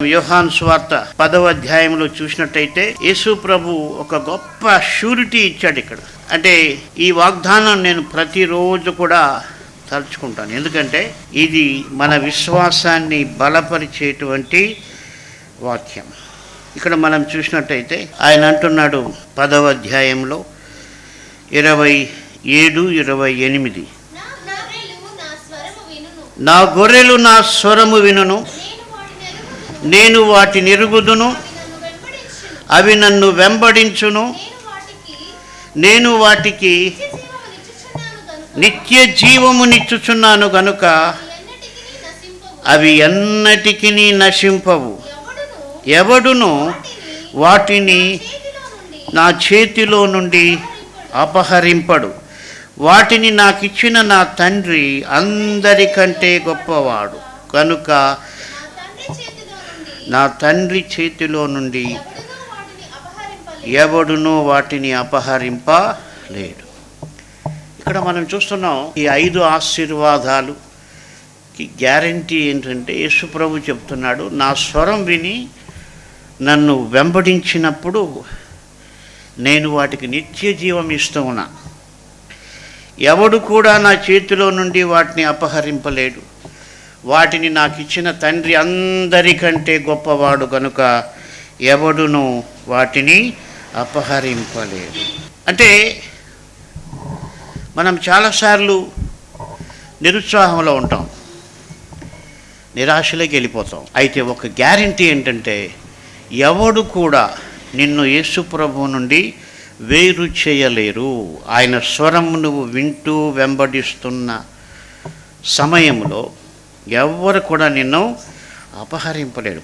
యోహాను సువార్త 10వ అధ్యాయంలో చూసినట్టయితే యేసు ప్రభు ఒక గొప్ప షూరిటీ ఇచ్చాడు ఇక్కడ. అంటే ఈ వాగ్దానం నేను ప్రతిరోజు కూడా తలుచుకుంటాను. ఎందుకంటే ఇది మన విశ్వాసాన్ని బలపరిచేటువంటి వాక్యం. ఇక్కడ మనం చూసినట్టయితే ఆయన అంటున్నాడు 10వ అధ్యాయంలో 27-28, నా గొర్రెలు నా స్వరము వినును, నేను వాటిని ఎరుగుదును, అవి నన్ను వెంబడించును, నేను వాటికి నిత్య జీవమునిచ్చుచున్నాను గనుక అవి ఎన్నటికి నశింపవు. ఎవడును వాటిని నా చేతిలో నుండి అపహరింపడు. వాటిని నాకిచ్చిన నా తండ్రి అందరికంటే గొప్పవాడు కనుక నా తండ్రి చేతిలో నుండి ఎవడునూ వాటిని అపహరింపలేడు. ఇక్కడ మనం చూస్తున్నాం ఈ 5 ఆశీర్వాదాలుకి గ్యారంటీ ఏంటంటే యేసు ప్రభు చెప్తున్నాడు, నా స్వరం విని నన్ను వెంబడించినప్పుడు నేను వాటికి నిత్య జీవం ఇస్తూ ఉన్నా. ఎవడు కూడా నా చేతిలో నుండి వాటిని అపహరింపలేడు. వాటిని నాకు ఇచ్చిన తండ్రి అందరికంటే గొప్పవాడు కనుక ఎవడును వాటిని అపహరింపలేడు. అంటే మనం చాలాసార్లు నిరుత్సాహంలో ఉంటాం, నిరాశలోకి వెళ్ళిపోతాం. అయితే ఒక గ్యారంటీ ఏంటంటే ఎవడు కూడా నిన్ను యేసు ప్రభువు నుండి వేరు చేయలేరు. ఆయన స్వరం నువ్వు వింటూ వెంబడిస్తున్న సమయంలో ఎవ్వరు కూడా నిన్ను అపహరింపలేడు.